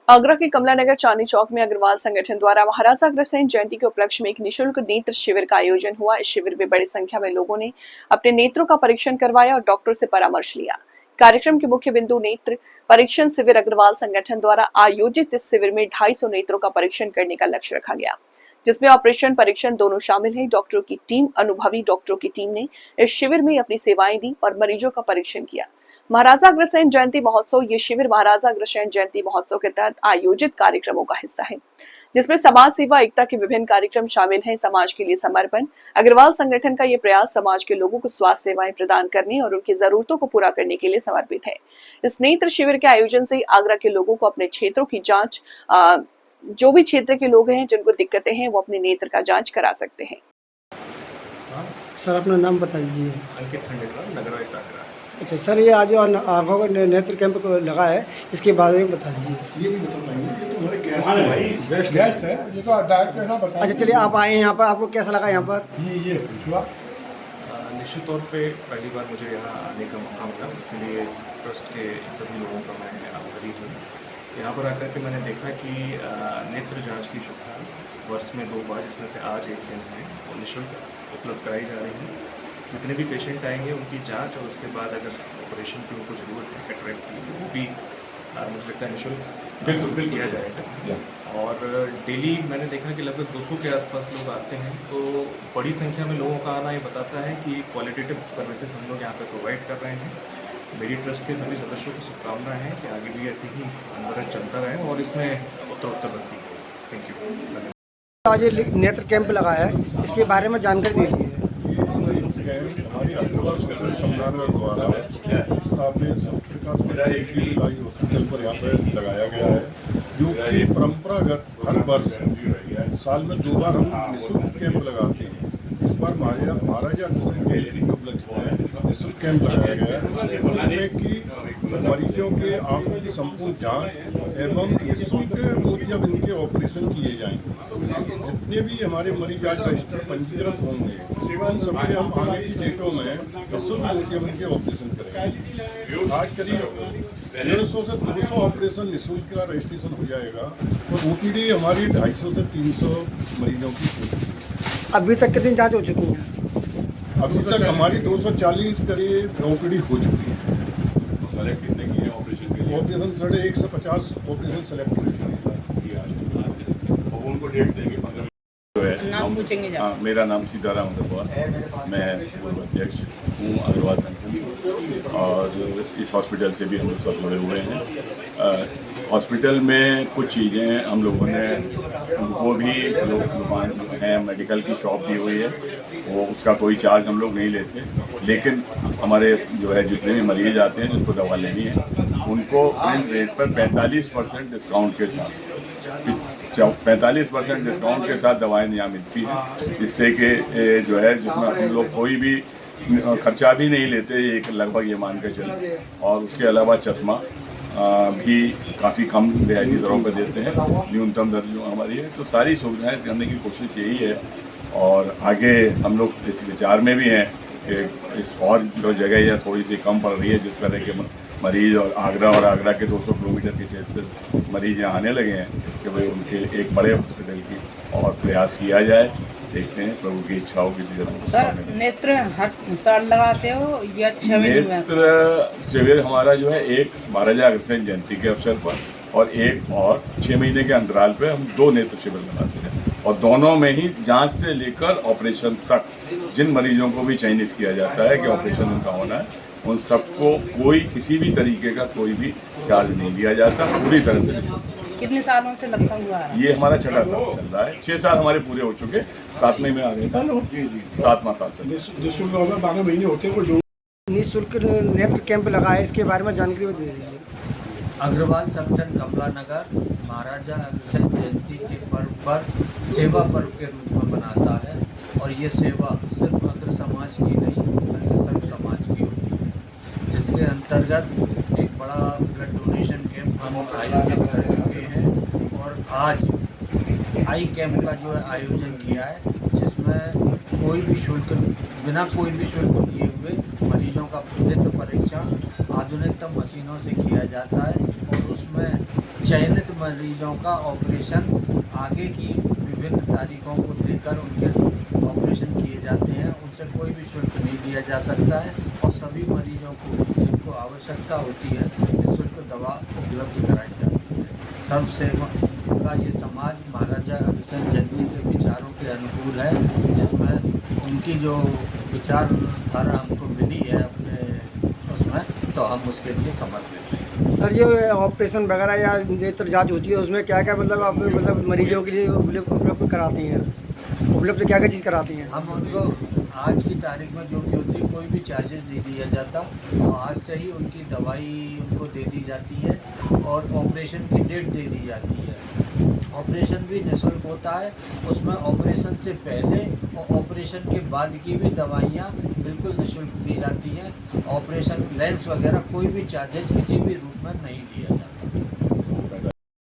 आगरा के कमला नगर चांदनी चौक में अग्रवाल संगठन द्वारा महाराजा अग्रसेन जयंती के उपलक्ष्य में एक निशुल्क नेत्र शिविर का आयोजन हुआ। इस शिविर में बड़ी संख्या में लोगों ने अपने नेत्रों का परीक्षण करवाया और डॉक्टर से परामर्श लिया। कार्यक्रम के मुख्य बिंदु नेत्र परीक्षण शिविर। अग्रवाल संगठन द्वारा आयोजित इस शिविर में 250 नेत्रों का परीक्षण करने का लक्ष्य रखा गया, जिसमें ऑपरेशन परीक्षण दोनों शामिल है। डॉक्टरों की टीम, अनुभवी डॉक्टरों की टीम ने इस शिविर में अपनी सेवाएं दी और मरीजों का परीक्षण किया। महाराजा अग्रसेन जयंती महोत्सव। ये शिविर महाराजा अग्रसेन जयंती महोत्सव के तहत आयोजित कार्यक्रमों का हिस्सा है, जिसमें समाज सेवा, एकता के विभिन्न कार्यक्रम शामिल हैं। समाज के लिए समर्पण। अग्रवाल संगठन का ये प्रयास समाज के लोगों को स्वास्थ्य सेवाएं प्रदान करने और उनकी जरूरतों को पूरा करने के लिए समर्पित है। इस नेत्र शिविर के आयोजन से आगरा के लोगों को अपने क्षेत्रों की जांच, जो भी क्षेत्र के लोग हैं जिनको दिक्कतें हैं, वो अपने नेत्र का जांच करा सकते हैं। सर अपना नाम बता दीजिए। अंकित खंडेलवाल, नगर आयुक्त आगरा। अच्छा सर, ये आज जो आँखों का नेत्र कैंप को लगा है, इसके बारे में बता दीजिए। ये नहीं बता पाएंगे, ये तो हमारे गेस्ट है, ये तो डायरेक्ट कहना बताएंगे। अच्छा चलिए, आप आए यहाँ पर, आपको कैसा लगा यहाँ पर? ये पूछवा। निश्चित तौर पे पहली बार मुझे यहाँ आने का मौका मिला, उसके लिए ट्रस्ट के सभी लोगों का मैं आभारी हूँ। यहाँ पर आकर के मैंने देखा कि नेत्र जांच की सुविधा वर्ष में 2 बार, जिसमें से आज एक दिन है, वो निःशुल्क उपलब्ध कराई जा रही है। जितने भी पेशेंट आएंगे उनकी जांच और उसके बाद अगर ऑपरेशन की उनको ज़रूरत है कैटरेक्ट की, तो वो भी मुझे लगता है निःशुल्क बिल्कुल किया जाएगा। और डेली मैंने देखा कि लगभग 200 के आसपास लोग आते हैं, तो बड़ी संख्या में लोगों का आना ये बताता है कि क्वालिटेटिव सर्विसेज हम लोग यहाँ पे प्रोवाइड कर रहे हैं। मेरी ट्रस्ट के सभी सदस्यों को शुभकामनाएं हैं कि आगे भी ऐसे ही आंदोलन चलता रहे और इसमें उत्तरोत्तर वृद्धि हो। Thank you. आज ये नेत्र कैंप लगा है, इसके बारे में जानकारी दीजिए। हमारी अग्रवाल संगठन कमला द्वारा स्थापित हॉस्पिटल पर यहाँ पर लगाया गया है, जो कि परंपरागत हर वर्ष साल में 2 बार हम निःशुल्क कैंप लगाते हैं। इस बार महाराजा अग्रसेन जयंती के उपलक्ष्य में निःशुल्क कैंप लगाया गया है, जिसमें कि मरीजों के आंखों की संपूर्ण जांच एवं निःशुल्क मोतियाबिंद इनके ऑपरेशन किए जाएंगे। जितने भी हमारे मरीज आज रजिस्टर पंजीकृत होंगे, उन सबके हम आने की डेटों में निःशुल्क मोतियाबिंद के ऑपरेशन करेंगे। आज करीब 150 से 200 ऑपरेशन निःशुल्क का रजिस्ट्रेशन हो जाएगा और OPD हमारी 250 से 300 मरीजों की हो चुकी है। अभी तक कितनी जाँच हो चुकी है? अभी तक हमारी 240 करीब OPD हो चुकी है। सेलेक्ट कितने किए ऑपरेशन के लिए? ऑपरेशन 150 ऑपरेशन सेलेक्ट हो चुके हैं। उनको डेट देंगे 15 नाम पूछेंगे। हाँ, मेरा नाम सीताराम अग्रवाल, मैं पूर्व अध्यक्ष हूँ अग्रवाल संगठन, और इस हॉस्पिटल से भी हम लोग सब जुड़े हुए हैं। हॉस्पिटल में कुछ चीज़ें हम लोगों ने, वो भी लोग दुकान हैं, मेडिकल की शॉप दी हुई है, वो उसका कोई चार्ज हम लोग नहीं लेते, लेकिन हमारे जो है जितने भी मरीज आते हैं जिनको दवा लेनी है, उनको प्रिंट रेट पर 45% डिस्काउंट के साथ 45% डिस्काउंट के साथ दवाएं यहाँ मिलती हैं, जिससे कि जो है जिसमें हम लोग कोई भी खर्चा भी नहीं लेते, एक लगभग ये मान के चले। और उसके अलावा चश्मा भी काफ़ी कम रियायती दरों पर देते हैं, न्यूनतम दर जो हमारी है। तो सारी सुविधाएं करने की कोशिश यही है, और आगे हम लोग इस विचार में भी हैं कि इस और जो जगह यह थोड़ी सी कम पड़ रही है, जिस तरह के मरीज और आगरा के 200 किलोमीटर के क्षेत्र से मरीज यहाँ आने लगे हैं, कि भाई उनके एक बड़े हॉस्पिटल की और प्रयास किया जाए। देखते हैं प्रभु की इच्छाओं की जरूरत। सर नेत्र साल लगाते हो या 6 महीने में? नेत्र शिविर हमारा जो है एक महाराजा अग्रसेन जयंती के अवसर पर और 6 महीने के अंतराल पे हम 2 नेत्र शिविर लगाते हैं, और दोनों में ही जांच से लेकर ऑपरेशन तक जिन मरीजों को भी चयनित किया जाता है कि ऑपरेशन उनका होना है, उन सबको कोई किसी भी तरीके का कोई भी चार्ज नहीं दिया जाता, पूरी तरह से निःशुल्क। कितने सालों से लगता हुआ है? ये हमारा 6वां साल चल रहा है। 6 साल हमारे पूरे हो चुके, 7वें में आ गए था, 7वां साल चल रहा है। निःशुल्क 12 महीने होते हैं, वो जो निःशुल्क नेत्र कैंप लगा है, इसके बारे में जानकारी दे दीजिए। अग्रवाल संगठन कमला नगर महाराजा अग्रसेन जयंती के पर्व पर सेवा पर्व के रूप में मनाता है, और ये सेवा सिर्फ अग्र समाज की नहीं बल्कि सर्व समाज की होती है, जिसके अंतर्गत एक बड़ा ब्लड डोनेशन कैंप हम आयोजित कर चुके हैं, और आज आई कैंप का जो है आयोजन किया है, जिसमें बिना कोई भी शुल्क लिए हुए मरीजों का नेत्र परीक्षण आधुनिकतम मशीनों से किया जाता है, और उसमें चयनित मरीजों का ऑपरेशन आगे की विभिन्न तारीखों को देकर उनके ऑपरेशन किए जाते हैं। उनसे कोई भी शुल्क नहीं लिया जा सकता है और सभी मरीजों को जिनको आवश्यकता होती है निःशुल्क दवा उपलब्ध कराई जाती है। सब सेवा का ये समाज महाराजा अग्रसेन जयंती के विचारों के अनुकूल है, जिसमें उनकी जो विचारधारा हमको मिली है अपने उसमें, तो हम उसके लिए समर्पित हैं। सर ये ऑपरेशन वगैरह या नेत्र जांच होती है उसमें क्या क्या मतलब आप मतलब मरीजों के लिए उपलब्ध कराती हैं, उपलब्ध क्या क्या चीज़ कराती हैं? हम उनको आज की तारीख में जो भी होती है कोई भी चार्जेस नहीं दिया जाता और आज से ही उनकी दवाई उनको दे दी जाती है और ऑपरेशन की डेट दे दी जाती है। ऑपरेशन भी निःशुल्क होता है, उसमें ऑपरेशन से पहले और ऑपरेशन के बाद की भी दवाइयाँ बिल्कुल निःशुल्क दी जाती हैं। ऑपरेशन लेंस वगैरह कोई भी चार्जेस किसी भी रूप में नहीं लिया जाता।